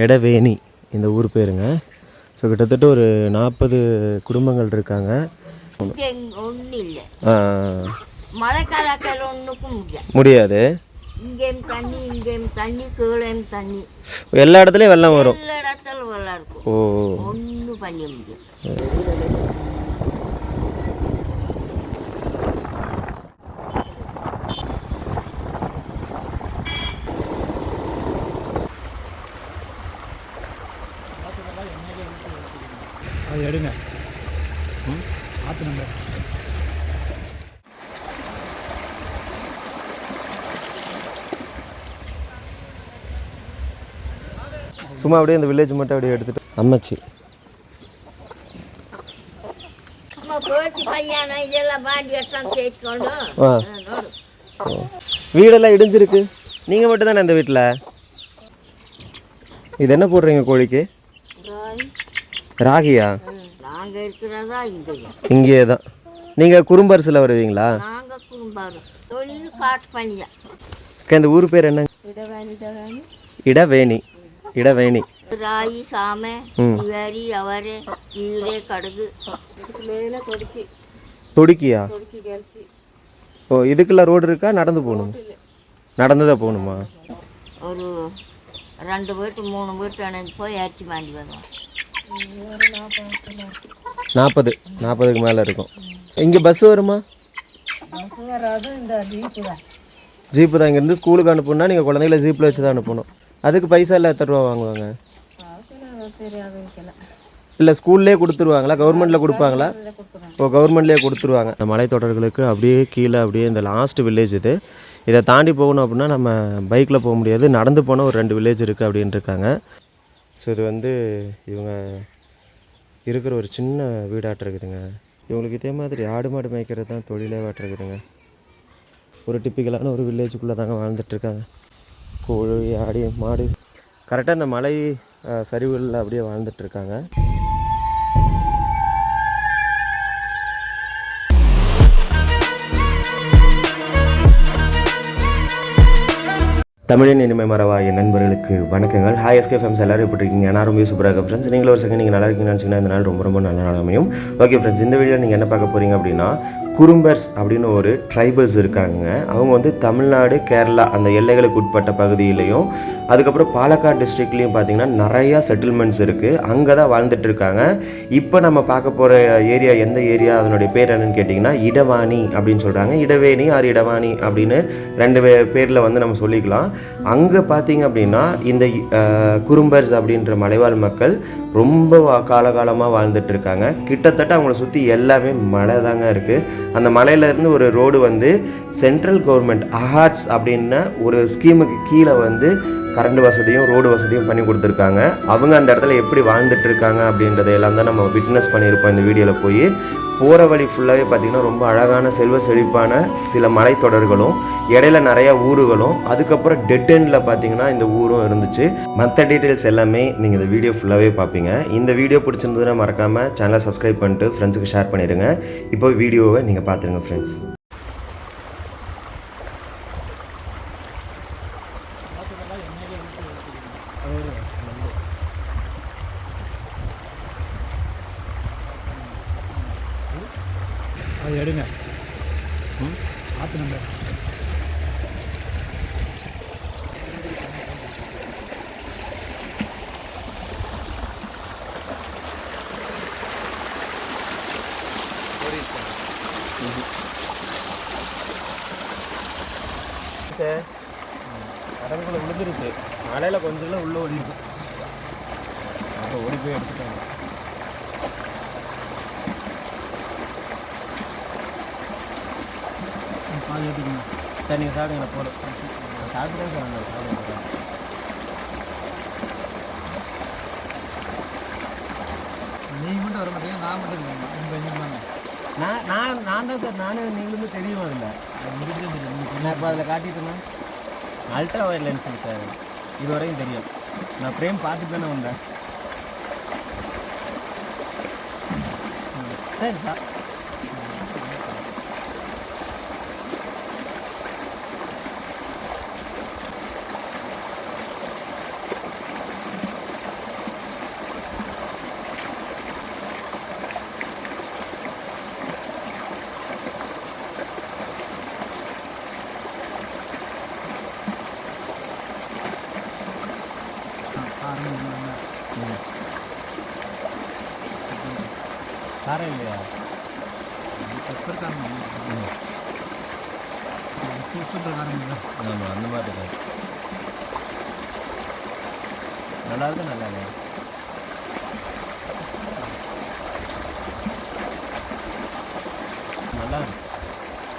எடவேணி இந்த ஊர் பேருங்க. ஸோ கிட்டத்தட்ட ஒரு 40 குடும்பங்கள் இருக்காங்க. ஒன்றும் இல்லை, மழைக்காலத்தில் ஒன்றுக்கும் முடியாது. இங்கேயும் தண்ணி, இங்கேயும் தண்ணி, கீழேயும் தண்ணி, எல்லா இடத்துலையும் வெள்ளம் வரும். எல்லா இடத்துல வெள்ளம் இருக்கும். ஒன்றும் பண்ண முடியாது. அது எடுங்க ஆற்றுங்க. சும்மா அப்படியே இந்த வில்லேஜ் மட்டும் அப்படியே எடுத்துட்டு அம்மச்சி வீடெல்லாம் இடிஞ்சிருக்கு. நீங்கள் மட்டும் தானே இந்த வீட்டில்? இது என்ன போடுறீங்க கோழிக்கு? ராகியா? நாங்கள் இருக்கிறதா இங்கே தான். நீங்கள் குறும்பரிசில் வருவீங்களா? நாங்கள் குறும்பாரு தொழில் காட்டு பண்ணியா. இந்த ஊர் பேர் என்ன? இடவேணி. இடவேணி. ராகி, சாமை, இவரி, அவரை, கீரை, கடுகு, தொடுக்கியா? ஓ, இதுக்கெல்லாம் ரோடு இருக்கா? நடந்து போகணும்? நடந்து தான் போகணுமா? ஒரு 2 வீட்டு 3 வீட்டு அணைஞ்சு போய் அரிசி மாண்டி வருவோம். 40க்கு மேலே இருக்கும். இங்கே பஸ் வருமா? ஜீப்பு தான். இங்கேருந்து ஸ்கூலுக்கு அனுப்பணும்னா நீங்கள் குழந்தைகளை ஜீப்பில் வச்சு தான் அனுப்பணும். அதுக்கு பைசா இல்லை, எத்தனை ரூபா வாங்குவாங்க? இல்லை ஸ்கூல்லே கொடுத்துருவாங்களா? கவர்மெண்ட்டில் கொடுப்பாங்களா? ஓ, கவர்மெண்ட்லேயே கொடுத்துருவாங்க. இந்த மலைத்தொடர்களுக்கு அப்படியே கீழே அப்படியே இந்த லாஸ்ட் வில்லேஜ் இது. இதை தாண்டி போகணும் அப்படின்னா நம்ம பைக்கில் போக முடியாது, நடந்து போனால் ஒரு 2 வில்லேஜ் இருக்குது அப்படின்ட்டு இருக்காங்க. ஸோ இது வந்து இவங்க இருக்கிற ஒரு சின்ன வீடாட்டம் இருக்குதுங்க. இவங்களுக்கு இதே மாதிரி ஆடு மாடு மேய்க்கிறது தான் தொழிலே வாட்டிருக்குதுங்க. ஒரு டிப்பிக்கலான ஒரு வில்லேஜுக்குள்ளே தாங்க வாழ்ந்துட்டுருக்காங்க. கோழி, ஆடு, மாடு கரெக்டாக இந்த மலை சரிவுகளில் அப்படியே வாழ்ந்துட்டுருக்காங்க. தமிழின் இனிமை மறவாய நண்பர்களுக்கு வணக்கங்கள். ஹாய் எஸ்கே ஃப்ரெண்ட்ஸ், எல்லோரும் எப்படி இருக்கீங்க? நான் ரொம்ப சூப்பராக இருக்கேன் ஃப்ரெண்ட்ஸ். நீங்களும் ஒரு செகண்ட் நீங்கள் நல்லா இருக்கீங்கன்னு நினச்சிங்கன்னா இந்த நாள் ரொம்ப ரொம்ப நல்ல நாள் அமையும். ஓகே ஃப்ரெண்ட்ஸ், இந்த வீடியோ நீங்கள் என்ன பார்க்க போகிறீங்க அப்படின்னா, குறும்பர்ஸ் அப்படின்னு ஒரு ட்ரைபல்ஸ் இருக்காங்க. அவங்க வந்து தமிழ்நாடு, கேரளா அந்த எல்லைகளுக்கு உட்பட்ட பகுதியிலையும், அதுக்கப்புறம் பாலக்காடு டிஸ்ட்ரிக்ட்லேயும் பார்த்திங்கன்னா நிறையா செட்டில்மெண்ட்ஸ் இருக்குது. அங்கே தான் வாழ்ந்துட்டு இருக்காங்க. இப்போ நம்ம பார்க்க போகிற ஏரியா எந்த ஏரியா, அதனுடைய பேர் என்னன்னு கேட்டிங்கன்னா இடவாணி அப்படின்னு சொல்கிறாங்க. இடவேணி ஆர் இடவாணி அப்படின்னு 2 பேரில் வந்து நம்ம சொல்லிக்கலாம். அங்கே பார்த்தீங்க அப்படின்னா இந்த குறும்பர்ஸ் அப்படின்ற மலைவாழ் மக்கள் ரொம்ப காலகாலமாக வாழ்ந்துட்டு இருக்காங்க. கிட்டத்தட்ட அவங்கள சுற்றி எல்லாமே மலை தாங்க இருக்குது. அந்த மலையிலேருந்து ஒரு ரோடு வந்து சென்ட்ரல் கவர்மெண்ட் அஹாட்ஸ் அப்படின்ன ஒரு ஸ்கீமுக்கு கீழே வந்து கரண்ட் வசதியும் ரோடு வசதியும் பண்ணி கொடுத்துருக்காங்க. அவங்க அந்த இடத்துல எப்படி வாழ்ந்துட்டு இருக்காங்க அப்படின்றதையெல்லாம் தான் நம்ம விட்னஸ் பண்ணியிருப்போம் இந்த வீடியோவில். போய் போகிற வழி ஃபுல்லாகவே பார்த்திங்கன்னா ரொம்ப அழகான செல்வ செழிப்பான சில மலைத்தொடர்களும், இடையில நிறையா ஊர்களும், அதுக்கப்புறம் டெட் எண்டில் பார்த்திங்கன்னா இந்த ஊரும் இருந்துச்சு. மற்ற டீட்டெயில்ஸ் எல்லாமே நீங்கள் இந்த வீடியோ ஃபுல்லாகவே பார்ப்பீங்க. இந்த வீடியோ பிடிச்சிருந்ததுன்னா மறக்காமல் சேனலை சப்ஸ்கிரைப் பண்ணிட்டு ஃப்ரெண்ட்ஸுக்கு ஷேர் பண்ணிடுங்க. இப்போ வீடியோவை நீங்கள் பார்த்துருங்க ஃப்ரெண்ட்ஸ். அது எடுங்க ஆற்றுங்க. சார் கடலுக்குள்ளே விழுந்துருச்சு. மலையில் கொஞ்சம் உள்ளே ஓடிருக்கு. அப்போ ஓடி போய் எடுத்துட்டாங்க. சார் நீங்கள் சாப்பிடுங்க, போடும் சாப்பிட்டு தான் சார் சாப்பிடுங்க. நீங்கள் மட்டும் வர மாட்டீங்க, நான் மட்டும் இருக்கேன். நான் தான் சார். நானும் நீங்களும் தெரியும். அதில் நான் இப்போ அதில் காட்டிட்டேன்னா அல்ட்ரா வைட் லென்ஸுங்க சார். இது வரையும் தெரியும். நான் ஃப்ரேம் பார்த்துட்டு தானே வந்தேன். சரி சார். ஆரம்பிங்க. காரம் இல்லையா? பெப்பர் காரம் சூப்பர் காரம் இல்லை. ஆமாம், அந்த மாதிரி இருக்காது. நல்லா இருக்கு, நல்லா இல்லையா? நல்லா இருக்கு.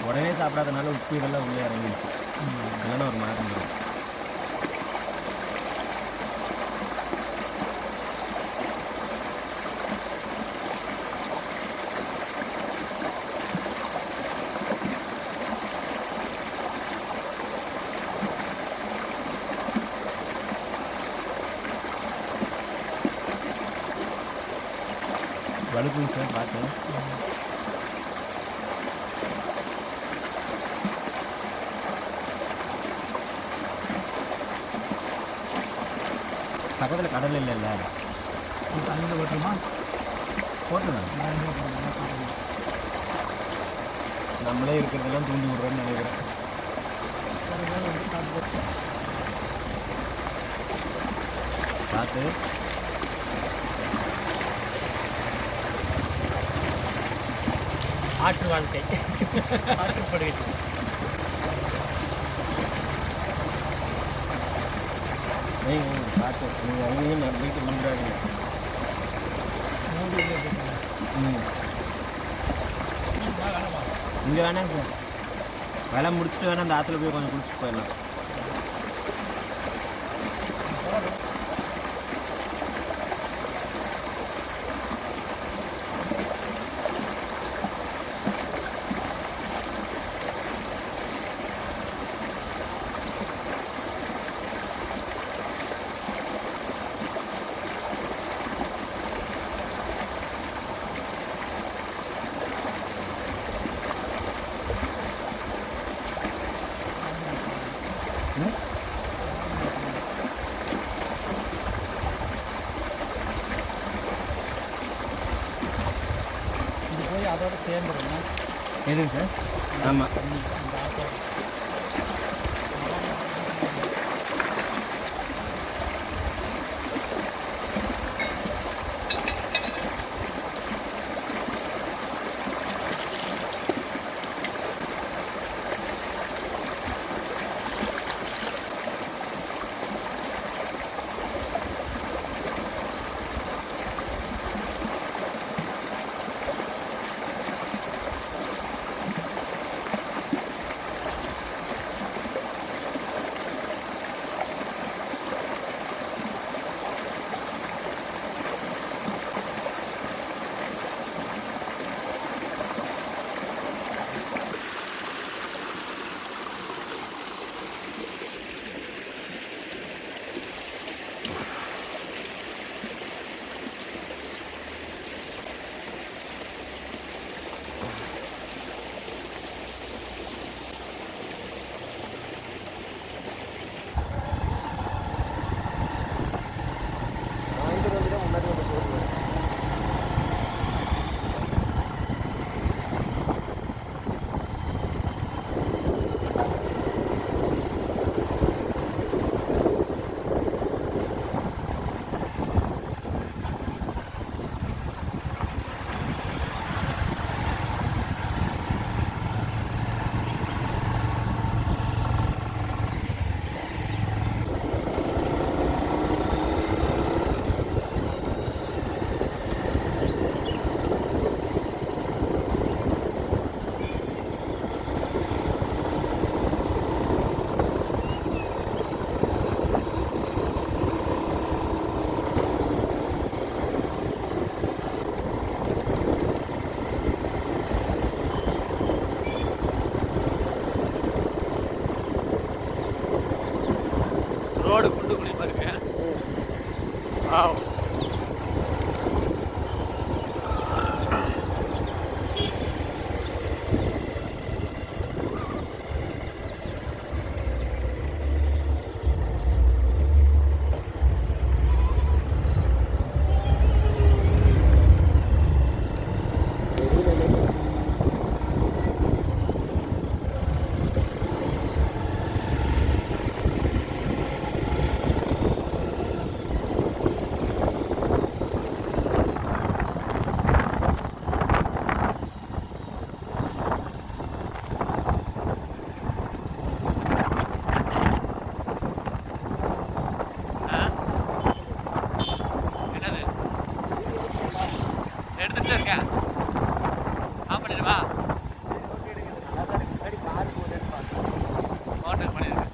உடனே சாப்பிடாதனால உப்பு இதெல்லாம் உள்ளே இறங்கிடுச்சு. இல்லைன்னா ஒரு மாதிரி இருக்கும். வலுப்புங்க சார், பார்த்தேன். பக்கத்தில் கடல் இல்லைல்ல, தண்ணியில் போட்டுருமா? போட்டுருங்க. நம்மளே இருக்கிறதெல்லாம் தூண்டி விடுறோன்னு நினைக்கிறேன். பார்த்து ஆற்று வாழ்க்கை ஆற்றுப்படுகை. நீங்கள் பார்த்து நீங்கள் அங்கேயும் நம்பிட்டு முன்னாடி. இங்கே வேணாங்க சார், வேலை முடிச்சுட்டு வேணால் அந்த ஆற்றுல போய் கொஞ்சம் குளிச்சுட்டு போயிடலாம். இது போய் அதோட சேர்ந்துருங்க. எதுங்க சார்? ஆமாம், ரோடு குண்டு குழிமா இருக்கு. எடுத்துட்டு இருக்கேன். ஆஃப் பண்ணிடுவா. மோட்டர் பண்ணிடுறேன்.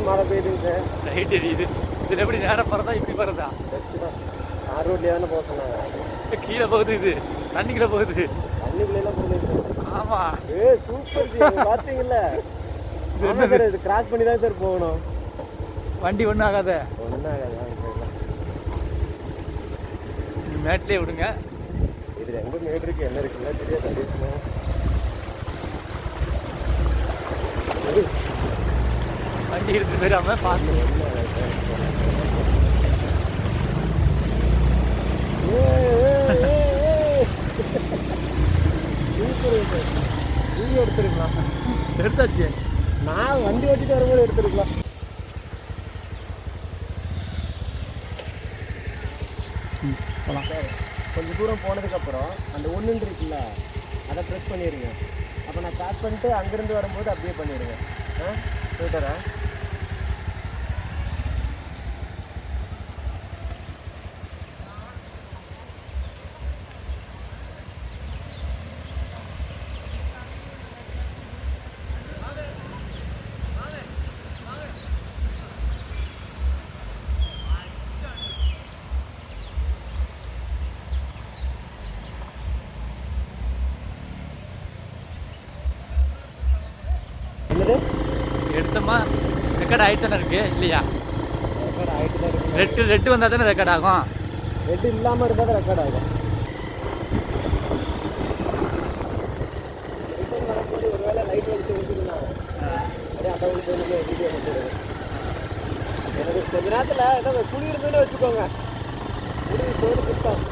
மழை பெய்யுதுங்க சார். ரைட் எரியுது. இதில் எப்படி நேரம் போகிறதா இப்படி போகிறதா? ஆறு ரோட்லேயே தானே போக சொன்னாங்க. கீழே போகுது, இது தண்ணிக்குள்ளே போகுது. தண்ணிக்குள்ளேலாம் போகுது. ஆமாம். சூப்பர் பார்த்தீங்கல்ல. இது கிராஸ் பண்ணி தான் சார் போகணும். வண்டி ஒன்றும் ஆகாத. ஒன்றும் ஆகாது. மேட்லேயே விடுங்க. இதில் எங்கே மேட் இருக்குது என்ன இருக்குல்ல தெரியாது. வண்டி எடுத்து போயிடாம பார்த்து. நீங்க எடுத்துருக்கலாம். எடுத்தாச்சு. நான் வண்டி ஓட்டிட்டு வரும்போது எடுத்துருக்கலாம். சார் கொஞ்சம் தூரம் போனதுக்கப்புறம் அந்த ஒன்று இருக்குல்ல அதை ப்ரெஸ் பண்ணிடுங்க. அப்போ நான் கிராஸ் பண்ணிட்டு அங்கேருந்து வரும்போது அப்படியே பண்ணிடுங்க. போயிட்டு வரேன். என்னது எடுத்தோமா ரெக்கார்ட் ஆகிட்டு தானே இருக்கு இல்லையா? ரெக்கார்ட் ஆகிட்டு தான் இருக்கு. ரெட்டு வந்தால் தானே ரெக்கார்ட் ஆகும். ரெட்டு இல்லாமல் இருந்தால் தான் ரெக்கார்ட் ஆகும். ரிட்டர்ன் வரும்போது ஒரு வேளை லைட் வச்சு எடுத்துருந்தா அப்படியே அந்த வீட்டு வீடியோ எடுத்துருங்க. எனக்கு கொஞ்ச நேரத்தில் ஏதோ குழி இருந்துன்னு வச்சுக்கோங்க. குழி சோறு சுத்தம்.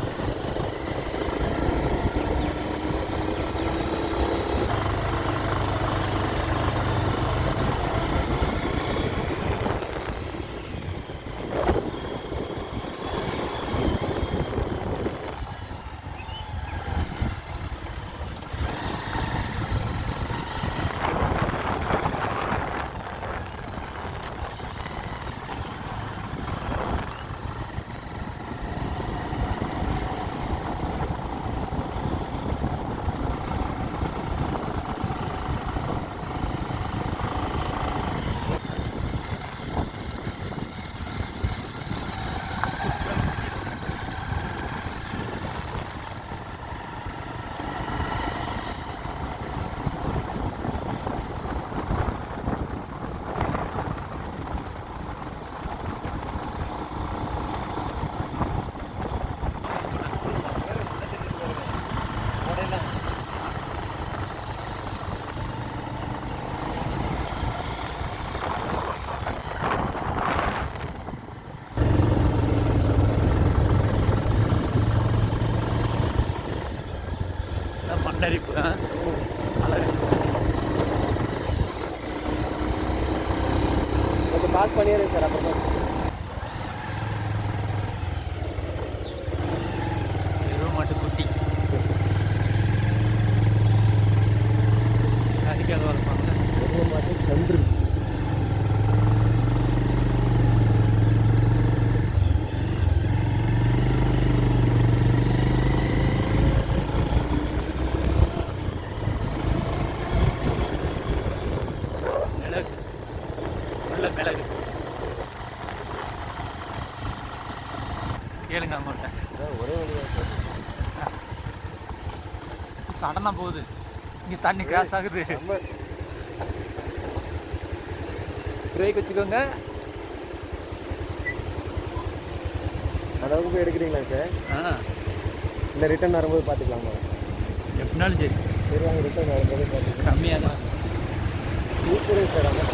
மண்ணரிப்பு கொஞ்சம் பாஸ் பண்ணிடுறேன் சார். அப்புறமா எருவு மாட்டு குட்டி அதுக்காக வளர்ப்பாங்க. எருவு மாட்டு கன்று. மிளகு கேளுங்க அவங்கள்ட்ட. ஒரே வழியாக சடனாக போகுது. இங்கே தண்ணி கிராஸ் ஆகுது. பிரேக் வச்சுக்கோங்க. அளவுக்கு போய் எடுக்கிறீங்களா சார்? இல்லை ரிட்டர்ன் வரும்போது பார்த்துக்கலாமா? எப்படினாலும் சரி. சரி வாங்க ரிட்டர்ன் வரும்போது பார்த்துக்கலாம். கம்மியாக தான் சூப்பரே சார். ஆனால்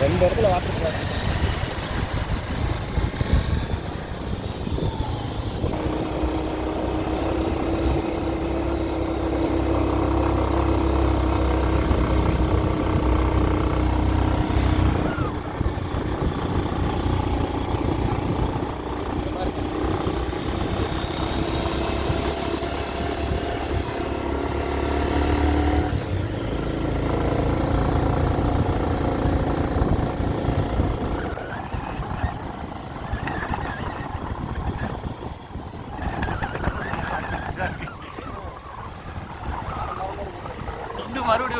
2 இடத்துல வாட்டர் கிராஸ்.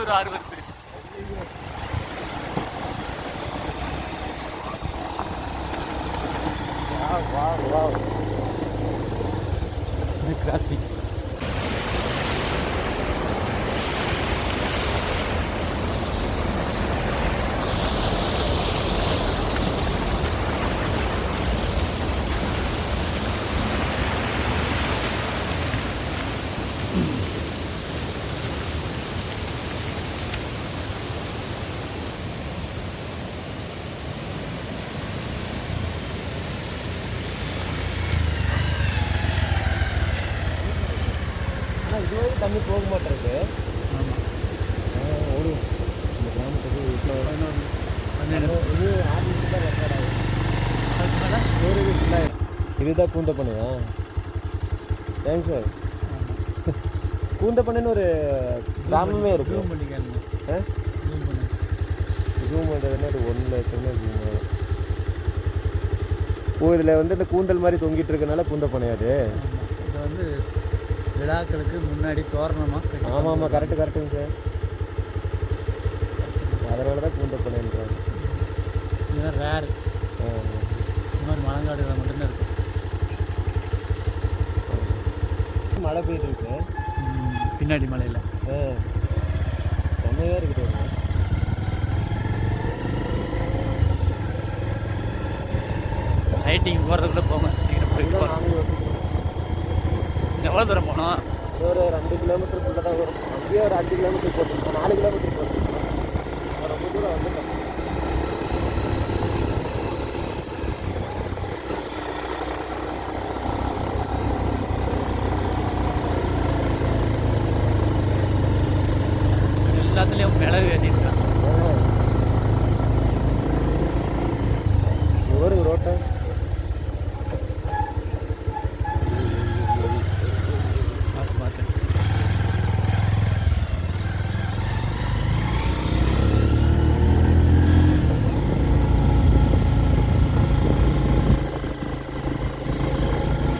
ஒரு 6 வருது. கிராசிங் இதுவே தண்ணி போக மாட்டேருக்கு. ஓடும் இந்த கிராமத்துக்கு இப்போ இது ஆர்டிஸ்ட் தான் ரெக்கார்ட் ஆகும். இதுதான் கூந்தப்பண்ணையா? Thanks sir. கூந்தப்பண்ணைன்னு ஒரு கிராமமே இருக்கு. ஜூம் பண்ணிக்காங்க. ஜூம் பண்ணுறதுன்னா அது ஒன்றில் சின்ன ஜூம் ஆகும். ஓ, இதில் வந்து இந்த கூந்தல் மாதிரி தொங்கிட்டு இருக்கனால கூந்தப்பண்ணை அது. இது வந்து விழாக்களுக்கு முன்னாடி தோரணமாக. ஆமாம் ஆமாம், கரெக்டுங்க சார். அதனால தான் கூந்தப்பண்ணைன்றாங்க. இதுதான் ரேர். இந்த மாதிரி மலங்காடுகளை மட்டும்தான் இருக்கும். மழை பெய்யுதுங்க சார் பின்னாடி மலையில். செம்மையாக இருக்குது. லைட்டிங் போகிறதுக்குள்ளே போங்க, சீக்கிரம் போய். எவ்வளோ தூரம் போனோம்? ஒரு 2 கிலோமீட்டருக்குள்ளே தான் வரும். அப்படியே ஒரு 5 கிலோமீட்டர் போட்டுருக்கோம். 4 கிலோமீட்டர் போட்டுருக்கோம். ரொம்ப தூரம் வந்துட்டோம். எல்லாத்துலேயும் மிளகு ஏற்றிருக்கான். ஒரு ரோட்டை பார்த்து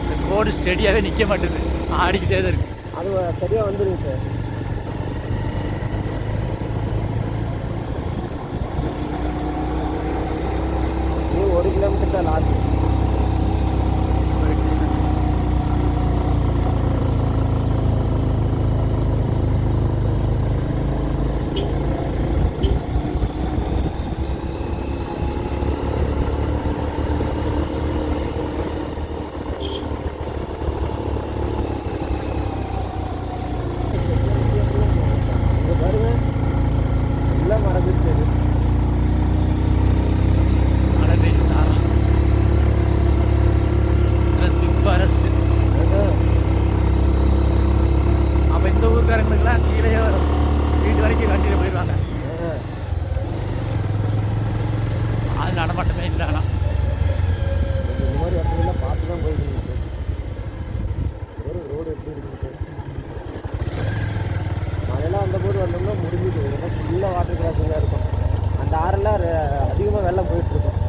இந்த கோடு ஸ்டெடியாகவே நிற்க மாட்டேது, ஆடிக்கிட்டே தான் இருக்கு. அது சரியாக வந்துடுங்க சார். இது 1 கிலோமீட்டர் தான் லாஸ்ட். நடமாட்டமே இல்லை. ஆனால் இந்த மாதிரி இடத்துலாம் பார்த்து தான் போயிடுங்க சார். ரோடு எப்படி இருக்குது சார்? மழையெல்லாம் அந்த போது வந்தோம்னா முடிஞ்சுது. இதெல்லாம் ஃபுல்லாக வாட்டர் கிராசிங்காக இருக்கும். அந்த ஆறெல்லாம் அதிகமாக வெள்ளம் போயிட்டுருக்கும்.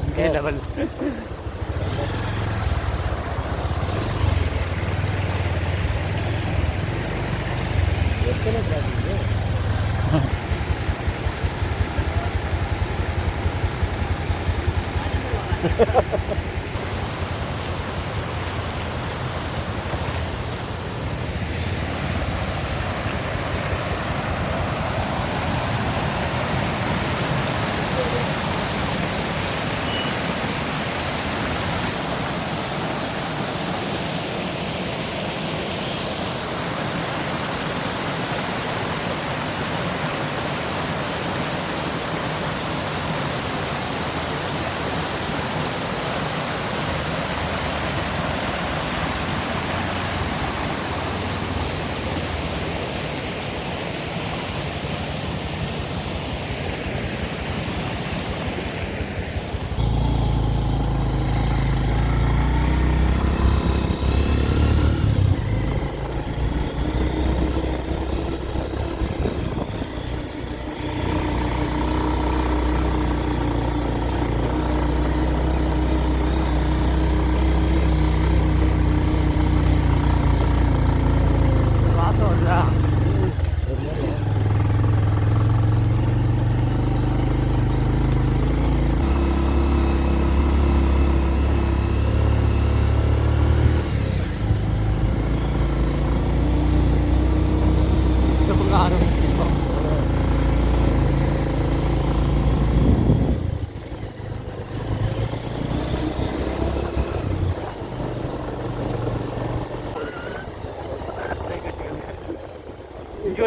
இங்கே லெவல். எத்தனை கிராசிங்கு?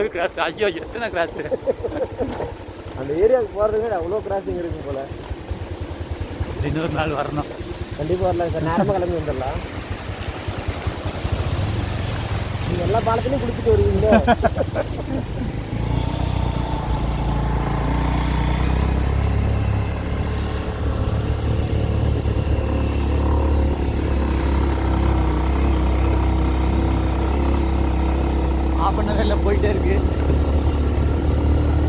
இன்னொரு கிராஸ். ஐயோ எத்தனை கிராஸ்! அந்த ஏரியாவுக்கு போகிறதுக்கு அவ்வளோ கிராசிங் இருக்கும் போல். இன்னொரு நாள் வரணும். கண்டிப்பாக வரலாம் சார். நேரமாக கிளம்பி வந்துடலாம். நீங்கள் எல்லா பாலத்துலையும் குடிச்சிட்டு வருவீங்களோ? ஆஃப் பண்ண வேலை போயிட்டே இருக்கு.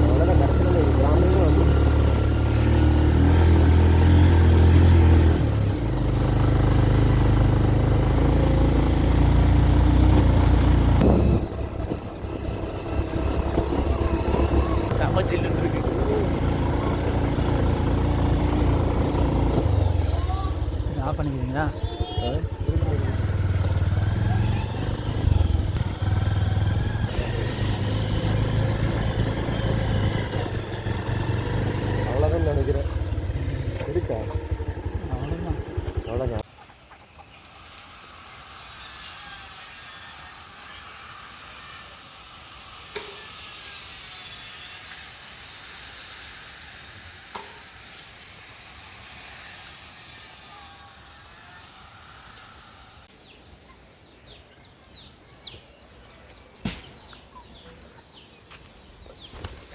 அவ்வளோதான் கடைசியில் கிராமமே வந்து செம்ம சில்லுன்னு இருக்கு. ஆஃப் பண்ணிக்கிறீங்களா? அவ்வளோதான் நினைக்கிறேன். இருக்கா? அவ்வளோதான். அவ்வளோதான்.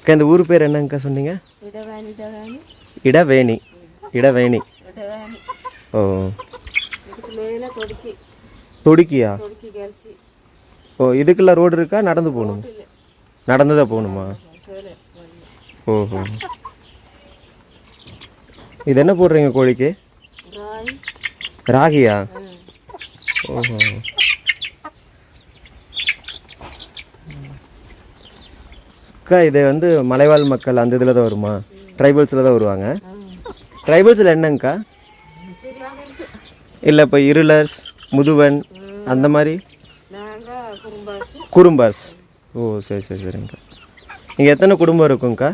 அக்கா இந்த ஊர் பேர் என்னங்கக்கா சொன்னீங்க? இடவேணி. இடவேணி. ஓ தொடுக்கியா? ஓ இதுக்கெல்லாம் ரோடு இருக்கா? நடந்து போகணும்? நடந்து தான் போகணுமா? ஓஹோ. இது என்ன போடுறீங்க கோழிக்கு? ராகியா? ஓஹோ. அக்கா இது வந்து மலைவாழ் மக்கள் அந்த இதில் தான் வருமா? ட்ரைபல்ஸில் தான் வருவாங்க. ட்ரைபல்ஸில் என்னங்கக்கா? இல்லை இப்போ இருளர்ஸ், முதுவன் அந்த மாதிரி? குறும்பாஸ். ஓ சரி சரி சரிங்கக்கா. இங்கே எத்தனை குடும்பம் இருக்குங்கக்கா?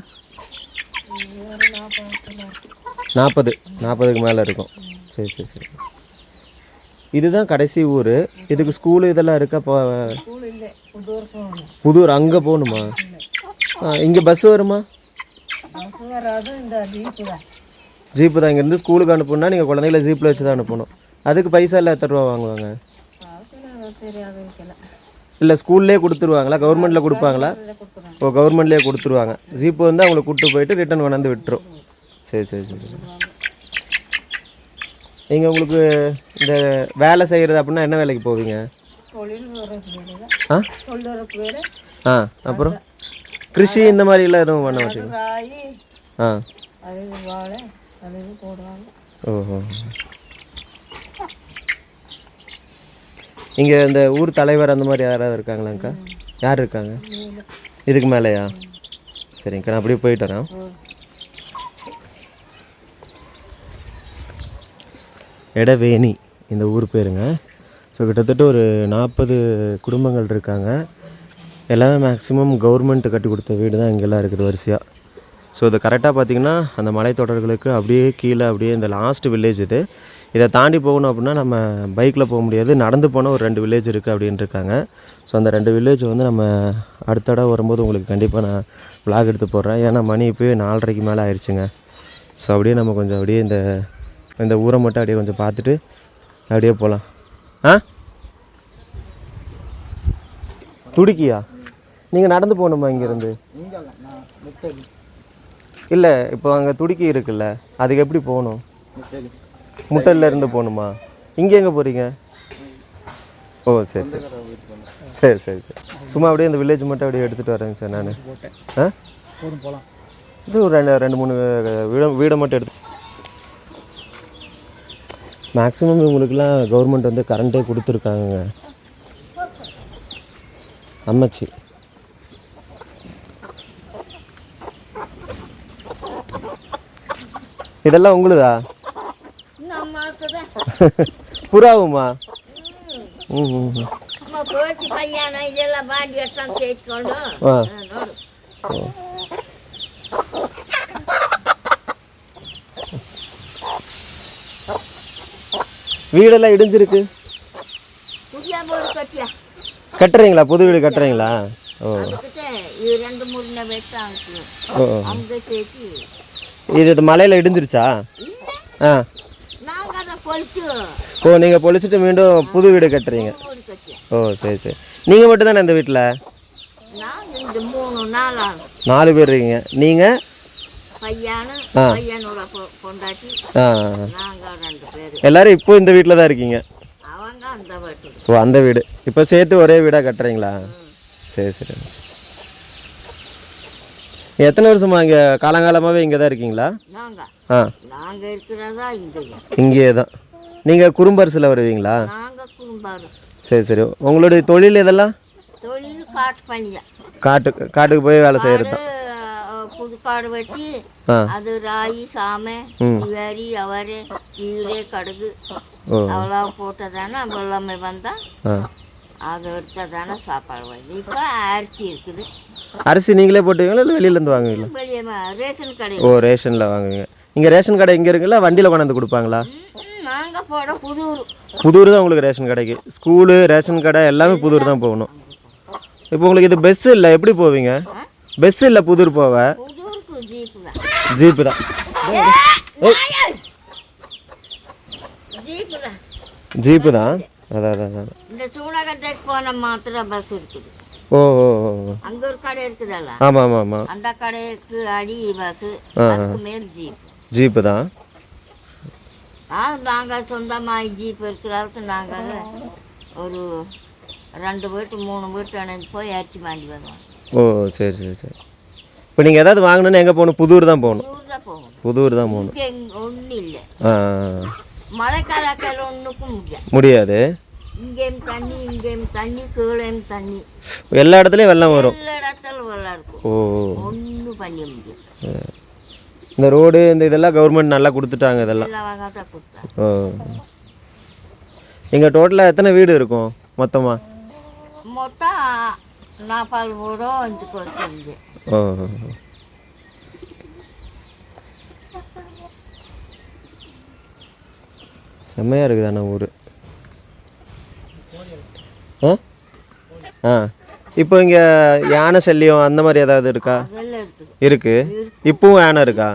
40க்கு மேலே இருக்கும். சரி சரி சரி. இதுதான் கடைசி ஊர். இதுக்கு ஸ்கூலு இதெல்லாம் இருக்கா? இப்போ புதூர் அங்கே போகணுமா? இங்கே பஸ் வருமா? ஜீப்பு தான். இங்கேருந்து ஸ்கூலுக்கு அனுப்பணும்னா நீங்கள் குழந்தைங்கள ஜீப்பில் வச்சு தான் அனுப்பணும். அதுக்கு பைசா இல்லை எத்தனை ரூபா வாங்குவாங்க? இல்லை ஸ்கூல்லேயே கொடுத்துருவாங்களா? கவர்மெண்ட்டில் கொடுப்பாங்களா? ஓ கவர்மெண்ட்லேயே கொடுத்துருவாங்க. ஜீப்பு வந்து அவங்களை கூப்பிட்டு போயிட்டு ரிட்டன் கொண்டாந்து விட்டுரும். சரி சரி சரி சரி. நீங்கள் உங்களுக்கு இந்த வேலை செய்கிறது அப்படின்னா என்ன வேலைக்கு போவீங்க? ஆ அப்புறம் கிருஷி இந்த மாதிரிலாம் எதுவும் பண்ண மாட்டீங்க? ஆ ஓஹோ. இங்கே இந்த ஊர் தலைவர் அந்த மாதிரி யாராவது இருக்காங்களாங்க்கா? யார் இருக்காங்க இதுக்கு மேலேயா? சரிங்கக்கா நான் அப்படியே போயிட்டு வரேன். இடவேணி இந்த ஊர் பேருங்க. ஸோ கிட்டத்தட்ட ஒரு 40 குடும்பங்கள் இருக்காங்க. எல்லாமே மேக்ஸிமம் கவர்மெண்ட் கட்டி கொடுத்த வீடு தான் இங்கெல்லாம் இருக்குது வரிசையாக. ஸோ இது கரெக்டாக பார்த்திங்கன்னா அந்த மலைத்தொடர்களுக்கு அப்படியே கீழே அப்படியே இந்த லாஸ்ட் வில்லேஜ் இது. இதை தாண்டி போகணும் அப்படின்னா நம்ம பைக்கில் போக முடியாது. நடந்து போனால் ஒரு 2 வில்லேஜ் இருக்குது அப்படின்ட்டு இருக்காங்க. ஸோ அந்த 2 வில்லேஜ் வந்து நம்ம அடுத்த தடவை வரும்போது உங்களுக்கு கண்டிப்பாக நான் vlog எடுத்து போடுறேன். ஏன்னா மணி இப்போயே 4:30க்கு மேலே ஆயிடுச்சுங்க. ஸோ அப்படியே நம்ம கொஞ்சம் அப்படியே இந்த ஊரை மட்டும் அப்படியே கொஞ்சம் பார்த்துட்டு அப்படியே போகலாம். ஆ துடிக்கியா? நீங்கள் நடந்து போகணுமா இங்கேருந்து? இல்லை இப்போ அங்கே துடிக்கி இருக்குல்ல, அதுக்கு எப்படி போகணும்? முட்டல்ல இருந்து போகணுமா? இங்கே எங்கே போகிறீங்க? ஓ சரி சரி சரி சரி சரி. சும்மா அப்படியே இந்த வில்லேஜ் மட்டும் அப்படியே எடுத்துகிட்டு வரேங்க சார் நான். ஆ போகலாம். இது ஒரு 2-3 வீடை மட்டும் எடுத்து. மேக்ஸிமம் இவங்களுக்குலாம் கவர்மெண்ட் வந்து கரண்ட்டே கொடுத்துருக்காங்க. அம்மாச்சி இதெல்லாம் உங்களுதா? புறாவுமா? வீடெல்லாம் இடிஞ்சிருக்கு. கட்டுறீங்களா? புது வீடு கட்டுறீங்களா? ஓ இது 2-3 வெட்டு அங்கே ஓ அங்கே சேர்த்து இது மலையில் இடிஞ்சிருச்சா? ஆ நாங்கள் அதை பொழிச்சு ஓ நீங்கள் பொழிச்சிட்டு மீண்டும் புது வீடு கட்டுறீங்க. வீடு கட்டியோம். ஓ சரி சரி. நீங்கள் மட்டும் தானே இந்த வீட்டில்? நாங்கள் இந்த 3-4 ஆள் 4 பேர் இருக்கீங்க. நீங்கள் பையனோட பொண்டாட்டி ஆ நாங்கள் 2 பேர். எல்லோரும் இப்போ இந்த வீட்டில் தான் இருக்கீங்க? அவங்க அந்த வீட்டு. ஓ அந்த வீடு இப்போ சேர்த்து ஒரே வீடாக கட்டுறீங்களா? சரி சரி. எத்தனை வருஷமா இங்கே காலங்காலமாகவே இங்கே தான் இருக்கீங்களா? நாங்கள் இருக்கிறதா இங்கேயே தான். நீங்கள் குறும்பரிசில் வருவீங்களா? நாங்கள் குறும்பாரு. சரி சரி. உங்களுடைய தொழில் இதெல்லாம்? தொழில் காட்டு பணியா. காட்டுக்கு போய் வேலை செய்கிறது தான். புதுக்காடு வெட்டி அது ராகி சாமை இவரி அவரை கீரை கடுகு அவ்வளோ போட்டதானே வெள்ளமே வந்தால் அதை எடுத்ததானே சாப்பாடு வருது. இப்போ அரிசி இருக்குது. அரிசி நீங்களே போட்டுவீங்களா இல்லை வெளியிலேருந்து வாங்குவீங்களா? வெளியே ரேஷன் கடை. ஓ ரேஷனில் வாங்குவீங்க. இங்கே ரேஷன் கடை இங்கே இருக்குங்களா? வண்டியில் கொண்டாந்து கொடுப்பாங்களா? நாங்கள் போட புதூர் தான் உங்களுக்கு ரேஷன் கடைக்கு. ஸ்கூலு ரேஷன் கடை எல்லாமே புதூர் தான் போகணும். இப்போ உங்களுக்கு இது பஸ்ஸு இல்லை, எப்படி போவீங்க? பஸ் இல்லை புதூர் போவ? ஜீப்பு தான். ஜீப்பு தான். அதான் அதான். இந்த சூனகத்தைக்கு போன மாத்திரம் பஸ் இருக்குது. ஓ ஓ ஓ. அங்க ஒரு கடை இருக்குதல்ல? ஆமாம் ஆமாம் ஆமாம். அந்த கடைக்கு அடி பஸ், அதுக்கு மேல் ஜீப். ஜீப்பு தான். நாங்கள் சொந்தமாக ஜீப் இருக்கிறதுக்கு நாங்கள் ஒரு 2 வீட்டு 3 வீட்டு அணைஞ்சு போய் அரிசி வாங்கி வருவோம். ஓ சரி சரி சரி. இப்போ நீங்கள் ஏதாவது வாங்கணுன்னு எங்கே போகணும்? புதூர் தான் போகணும். புதூர் தான் போகணும். ஒன்றும் இல்லை. ஆ மழைக்காலத்தில் ஒன்றுக்கும் முடியாது. இங்கேயும் தண்ணி இங்கேயும் தண்ணி கீழேயும் தண்ணி. எல்லா இடத்துலையும் வெள்ளம் வரும். எல்லா இடத்துல வெள்ளம் இருக்கும். ஓ ஒன்றும் பண்ண முடியாது. இந்த ரோடு இந்த இதெல்லாம் கவர்மெண்ட் நல்லா கொடுத்துட்டாங்க. இதெல்லாம் தான் கொடுத்தாங்க. ஓ இங்கே டோட்டலாக எத்தனை வீடு இருக்கும் மொத்தமாக? மொத்தம் 40 வீடோ 5 பேருக்கு. ஓ செம்மையாக இருக்குது அண்ணா ஊர். ஆ ஆ இப்போ இங்கே யானை சல்லியம் அந்த மாதிரி ஏதாவது இருக்கா? இருக்கு. இப்பவும் யானை இருக்கா?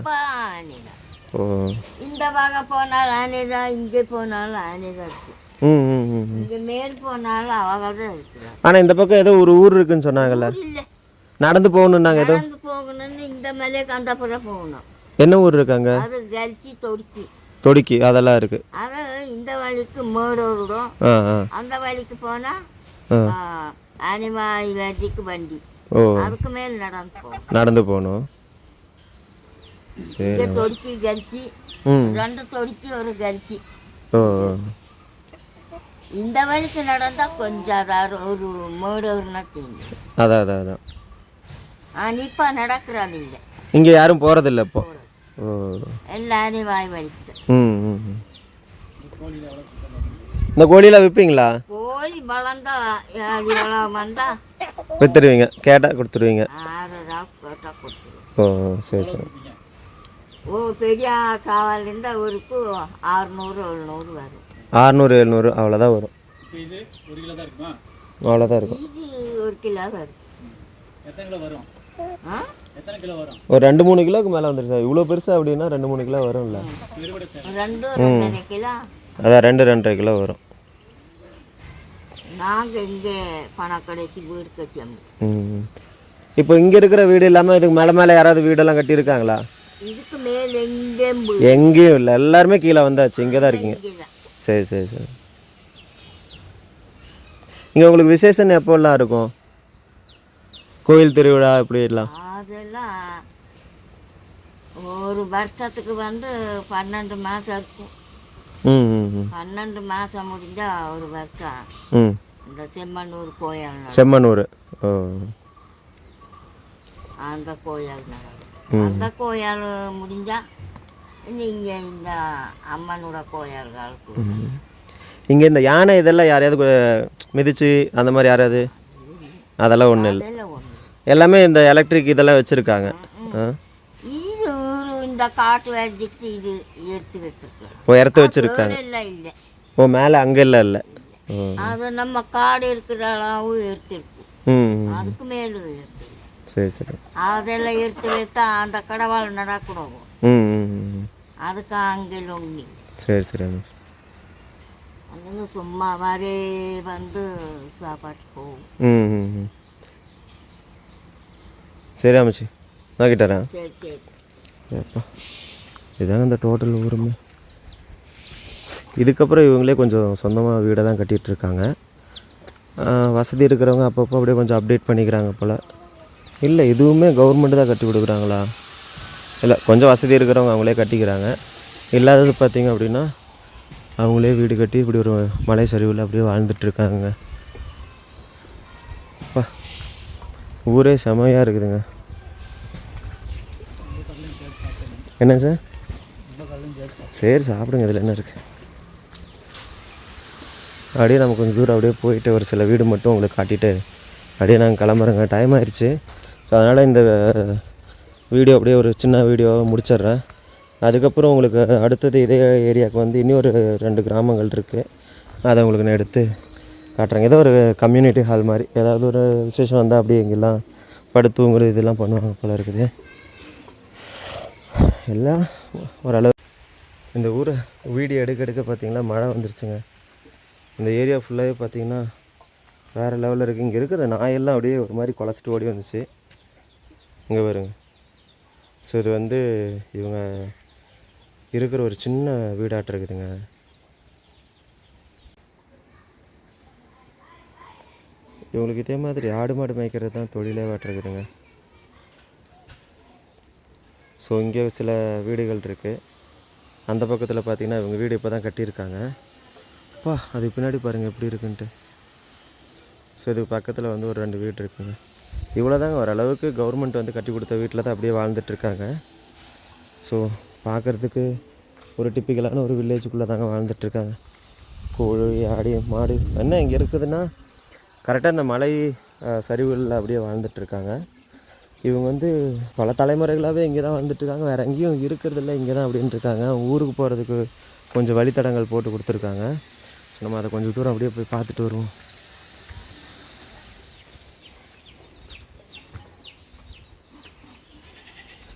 ஓ இந்த வகை போனாலும் ஆனை தான், இங்கே போனாலும் ஆனை தான் இருக்கு. இங்கே மேல் போனாலும் அவங்க தான் இருக்கு. ஆனால் இந்த பக்கம் ஏதோ ஒரு ஊர் இருக்குன்னு சொன்னாங்கல்ல? இல்லை, நடந்து போகணும். நாங்கள் ஏதோ நடந்து போகணும்னு இந்த மேலே கந்தப்புறம் போகணும். என்ன ஊர் இருக்காங்க? அது கழிச்சி தொடுக்கி அதெல்லாம் இருக்கு. அது இந்த வழிக்கு மேடோடும், அந்த வழிக்கு போனா அனிமாய் வண்டிக்கு வண்டி. ஓ அதுக்கு மேல் நடந்து போகணும். சரி. தொடுக்கி கழிச்சி 2 தொடுக்கி ஒரு கழிச்சி. ஓ இந்த வழிக்கு நடந்தா கொஞ்சம் அதாவது ஒரு மேடோர்னா தீங்க. அதான் அதான் அதான். இப்போ நடக்கிறாங்க இல்லை, இங்கே யாரும் போகிறதில்ல இப்போ. ஓ எல்லாரும் வாய் வலிக்கு. இந்த கோழியெல்லாம் விற்பீங்களா? கோழி வளர்ந்தா வந்தா விற்றுடுவீங்க, கேட்டால் கொடுத்துருவீங்க. 6,000 கேட்டால் கொடுத்துருவோம். ஓ சரி சரி. ஓ பெரிய சாவால் இருந்தால் ஒருக்கு 600-700 வரும். 600-700 அவ்வளோதான் வரும். அவ்வளோதான் இருக்கும். இது 1 கிலோ வரும். ஒரு 2-3 கிலோக்கு மேலே வந்துருச்சா? இவ்வளோ பெருசா அப்படின்னா 2-3 கிலோ வரும்ல? 2-2.5 கிலோ. அதான் 2-2.5 கிலோ வரும். நாங்கள் இங்கே பணக்கடைசி வீடு கட்டியோம். இப்போ இங்கே இருக்கிற வீடு இல்லாமல் இதுக்கு மேலே யாராவது வீடெல்லாம் கட்டியிருக்காங்களா? இதுக்கு மேலே எங்கேயும் இல்லை, எல்லாருமே கீழே வந்தாச்சு. இங்கே தான் இருக்கீங்க. சரி சரி சரி. இங்கே உங்களுக்கு விசேஷம் எப்போல்லாம் இருக்கும்? கோயில் திருவிழா இப்படி எல்லாம்? அதெல்லாம் ஒரு வருஷத்துக்கு 12 மாதம் இருக்கும். 12 மாதம் முடிஞ்சால் ஒரு வருஷம். இந்த செம்மண்ணூர் கோயில், செம்மண்ணூர். ஓ அந்த கோயில் அந்த கோயில் முடிஞ்சால் நீங்கள் இந்த அம்மனோட கோயில்களுக்கு. இங்கே இந்த யானை இதெல்லாம் யாரையாவது மிதிச்சு அந்த மாதிரி யாராவது? அதெல்லாம் ஒன்றும் இல்லை, எல்லாமே இந்த எலக்ட்ரிக் இதெல்லாம் வச்சுருக்காங்க. இது இந்த காட்டு வேலைக்கு இது எடுத்து வச்சுருக்கேன். ஓ எடுத்து வச்சுருக்காங்க. இல்லை இல்லை. ஓ மேலே அங்கே இல்லை இல்லை. அது நம்ம காடு இருக்கிற அளவு எடுத்துருக்கு. அதுக்கு மேலே எடுத்து. சரி சரி. அதெல்லாம் எடுத்து வைத்தா அந்த கடவாள் நடக்கூடாது. ம் ம். அதுக்கு அங்கே லொங்கி சரி சரி அம்மாச்சி. அது சும்மா வரே வந்து சாப்பாட்டு போகும். ம் ம் ம். சரி அம்மாச்சி, நான் கிட்டறேன். சரி சரி. அப்பா இதாங்க இந்த டோட்டல் ஊருமே. இதுக்கப்புறம் இவங்களே கொஞ்சம் சொந்தமாக வீடை தான் கட்டிகிட்ருக்காங்க. வசதி இருக்கிறவங்க அப்பப்போ அப்படியே கொஞ்சம் அப்டேட் பண்ணிக்கிறாங்க போல். இல்லை இதுவுமே கவர்மெண்ட்டு தான் கட்டி கொடுக்குறாங்களா? இல்லை கொஞ்சம் வசதி இருக்கிறவங்க அவங்களே கட்டிக்கிறாங்க. இல்லாதது பார்த்திங்க அப்படின்னா அவங்களே வீடு கட்டி இப்படி ஒரு மலை சரிவில் அப்படியே வாழ்ந்துட்டுருக்காங்க. அப்பா ஊரே செமையாக இருக்குதுங்க. என்ன சார்? சரி சாப்பிடுங்க, இதில் என்ன இருக்குது. அப்படியே நம்ம கொஞ்சம் தூரம் அப்படியே போயிட்டு ஒரு சில வீடு மட்டும் உங்களுக்கு காட்டிட்டு அப்படியே நாங்கள் கிளம்புறோங்க. டைம் ஆயிடுச்சு. ஸோ அதனால் இந்த வீடியோ அப்படியே ஒரு சின்ன வீடியோவை முடிச்சிடுறேன். அதுக்கப்புறம் உங்களுக்கு அடுத்தது இதே ஏரியாவுக்கு வந்து இன்னொரு 2 கிராமங்கள் இருக்குது. அதை உங்களுக்கு நான் எடுத்து காட்டுறேங்க. ஏதோ ஒரு கம்யூனிட்டி ஹால் மாதிரி ஏதாவது ஒரு விசேஷம் வந்தால் அப்படியே இங்கெல்லாம் படுத்து தூங்குறது இதெல்லாம் பண்ணுவாங்க போல் இருக்குது. எல்லாம் ஓரளவு இந்த ஊரை வீடியோ எடுக்க பார்த்திங்கன்னா மழை வந்துருச்சுங்க. இந்த ஏரியா ஃபுல்லாகவே பார்த்திங்கன்னா வேறு லெவலில் இருக்குது. இங்கே இருக்கிற நாயெல்லாம் அப்படியே ஒரு மாதிரி குலைச்சிட்டு ஓடி வந்துச்சு. இங்கே வருங்க. ஸோ இது வந்து இவங்க இருக்கிற ஒரு சின்ன வீடாட்டம் இருக்குதுங்க. இவங்களுக்கு இதே மாதிரி ஆடு மாடு மேய்க்கிறது தான் தொழிலே வாட்டிருக்குதுங்க. ஸோ இங்கே சில வீடுகள் இருக்குது. அந்த பக்கத்தில் பார்த்திங்கன்னா இவங்க வீடு இப்போ தான் கட்டியிருக்காங்க. அப்பா அது பின்னாடி பாருங்கள் எப்படி இருக்குன்ட்டு. ஸோ இதுக்கு பக்கத்தில் வந்து ஒரு 2 வீடு இருக்குங்க. இவ்வளோ தாங்க ஓரளவுக்கு கவர்மெண்ட் வந்து கட்டி கொடுத்த வீட்டில் தான் அப்படியே வாழ்ந்துட்டுருக்காங்க. ஸோ பார்க்குறதுக்கு ஒரு டிப்பிக்கலான ஒரு வில்லேஜுக்குள்ளே தாங்க வாழ்ந்துட்டுருக்காங்க. கோழி ஆடி மாடு என்ன இங்கே இருக்குதுன்னா கரெக்டாக இந்த மலை சரிவுகளில் அப்படியே வாழ்ந்துட்டுருக்காங்க. இவங்க வந்து பல தலைமுறைகளாகவே இங்கே தான் வாழ்ந்துட்டுருக்காங்க. வேறு எங்கேயும் இருக்கிறதில்ல, இங்கே தான் அப்படின்ட்டு இருக்காங்க. ஊருக்கு போகிறதுக்கு கொஞ்சம் வழித்தடங்கள் போட்டு கொடுத்துருக்காங்க. ஸோ நம்ம அதை கொஞ்சம் தூரம் அப்படியே போய் பார்த்துட்டு வருவோம்.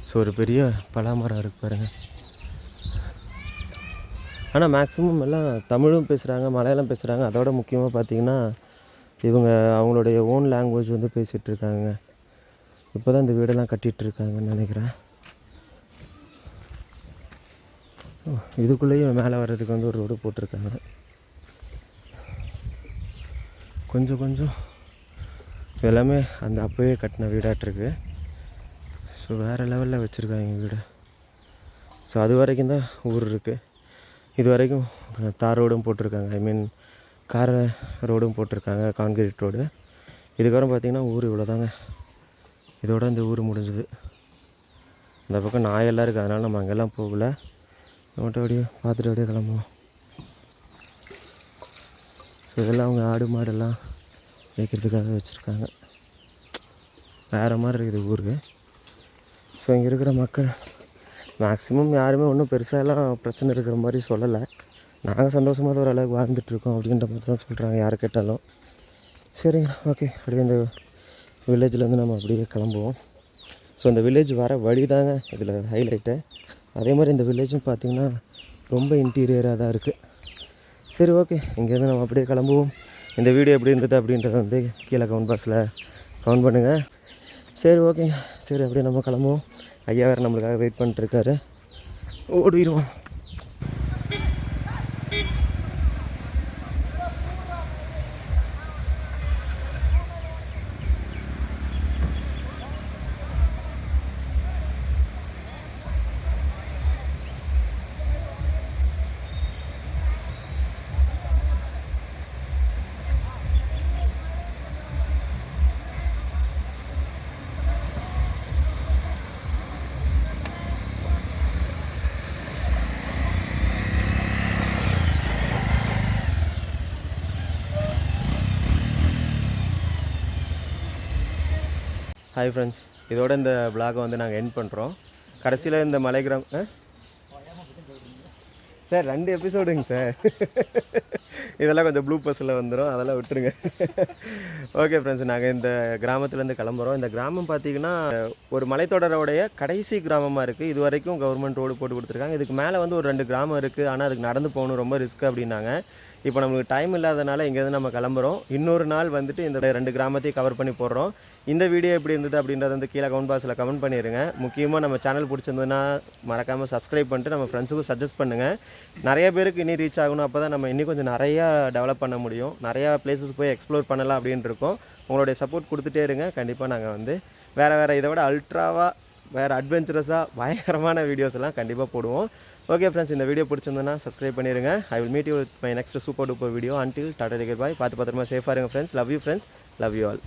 ஸோ ஒரு பெரிய பலாமரம் இருக்குது பாருங்கள். ஆனால் மேக்ஸிமம் எல்லாம் தமிழும் பேசுகிறாங்க, மலையாளம் பேசுகிறாங்க. அதோட முக்கியமாக பார்த்திங்கன்னா இவங்க அவங்களுடைய ஓன் லாங்குவேஜ் வந்து பேசிகிட்ருக்காங்க. இப்போ தான் இந்த வீடெல்லாம் கட்டிகிட்ருக்காங்கன்னு நினைக்கிறேன். இதுக்குள்ளேயும் மேலே வர்றதுக்கு வந்து ஒரு ரோடு போட்டிருக்காங்க. கொஞ்சம் கொஞ்சம் எல்லாமே அந்த அப்போவே கட்டின வீடாட்டிருக்கு. ஸோ வேறு லெவலில் வச்சுருக்காங்க வீடு. ஸோ அது வரைக்கும் தான் ஊர் இருக்குது. இது வரைக்கும் தார் ரோடும் போட்டிருக்காங்க. ஐ மீன் கார ரோடும் போட்டிருக்காங்க, கான்கிரீட் ரோடு. இதுக்கப்புறம் பார்த்திங்கன்னா ஊர் இவ்வளோ தாங்க. இதோட இந்த ஊர் முடிஞ்சுது. இந்த பக்கம் நாயெல்லாம் இருக்குது, அதனால் நம்ம அங்கெல்லாம் போகல. நம்மகிட்ட அப்படியே பார்த்துட்டு அப்படியே கிளம்புவோம். ஸோ இதெல்லாம் அவங்க ஆடு மாடெல்லாம் வைக்கிறதுக்காக வச்சுருக்காங்க. வேறு மாதிரி இருக்குது ஊருக்கு. ஸோ இங்கே இருக்கிற மக்கள் மேக்ஸிமம் யாருமே ஒன்றும் பெருசாலாம் பிரச்சனை இருக்கிற மாதிரி சொல்லலை. நாங்கள் சந்தோஷமாக தான் ஓரளவுக்கு வாழ்ந்துட்டுருக்கோம் அப்படின்ற மாதிரி தான் சொல்கிறாங்க யாரை கேட்டாலும். சரிங்க, ஓகே. அப்படியே இந்த வில்லேஜ்லேருந்து நம்ம அப்படியே கிளம்புவோம். ஸோ இந்த வில்லேஜ் வர வழி தாங்க இதில் ஹைலைட்டு. அதே மாதிரி இந்த வில்லேஜும் பார்த்திங்கன்னா ரொம்ப இன்டீரியராக தான் இருக்குது. சரி, ஓகே. இங்கேருந்து நம்ம அப்படியே கிளம்புவோம். இந்த வீடியோ எப்படி இருந்தது அப்படின்றத வந்து கீழே கமெண்ட் பாக்ஸில் கமெண்ட் பண்ணுங்கள். சரி, ஓகேங்க. சரி, அப்படியே நம்ம கிளம்புவோம். ஐயா வேறு நம்மளுக்காக வெயிட் பண்ணிட்டுருக்காரு. ஓடிடுவோம். ஹாய் ஃப்ரெண்ட்ஸ், இதோட இந்த vlog வந்து நாங்கள் எண்ட் பண்ணுறோம். கடைசியில் இந்த மலை சார் 2 எபிசோடுங்க சார். இதெல்லாம் கொஞ்சம் ப்ளூ பஸ்ஸில் வந்துடும், அதெல்லாம் விட்டுருங்க. ஓகே ஃப்ரெண்ட்ஸ், நாங்கள் இந்த கிராமத்துலேருந்து கிளம்புறோம். இந்த கிராமம் பார்த்திங்கன்னா ஒரு மலைத்தொடரோடைய கடைசி கிராமமாக இருக்குது. இது வரைக்கும் கவர்மெண்ட் ரோடு போட்டு கொடுத்துருக்காங்க. இதுக்கு மேலே வந்து ஒரு 2 கிராமம் இருக்குது. ஆனால் அதுக்கு நடந்து போகணும், ரொம்ப ரிஸ்க் அப்படின்னாங்க. இப்போ நமக்கு டைம் இல்லாதனால இங்கேருந்து நம்ம கிளம்புறோம். இன்னொரு நாள் வந்துட்டு இந்த 2 கிராமத்தையும் கவர் பண்ணி போடுறோம். இந்த வீடியோ எப்படி இருந்தது அப்படின்றத வந்து கீழே கமெண்ட் பாக்ஸில் கமெண்ட் பண்ணிடுங்க. முக்கியமாக நம்ம சேனல் பிடிச்சிருந்ததுன்னா மறக்காமல் சப்ஸ்கிரைப் பண்ணிட்டு நம்ம ஃப்ரெண்ட்ஸுக்கும் சஜஸ்ட் பண்ணுங்கள். நிறைய பேருக்கு இன்னும் ரீச் ஆகணும். அப்போ தான் நம்ம இன்னும் கொஞ்சம் நிறையா டெவலப் பண்ண முடியும். நிறையா பிளேசஸ் போய் எக்ஸ்ப்ளோர் பண்ணலாம் அப்படின்னு இருக்கோம். உங்களுடைய சப்போர்ட் கொடுத்துட்டே இருங்க. கண்டிப்பாக நாங்கள் வந்து வேறு இதை விட அல்ட்ராவாக வேறு அட்வென்ச்சரஸாக பயங்கரமான வீடியோஸ் எல்லாம் கண்டிப்பாக போடுவோம். ஓகே ஃப்ரெண்ட்ஸ், இந்த வீடியோ பிடிச்சிருந்ததுன்னா சப்ஸ்கிரைப் பண்ணிடுங்க. I will meet you with my next super duper video. Until tata take bye. பார்த்து பத்திரமா சேஃபாக இருங்க friends. Love you friends. Love you all.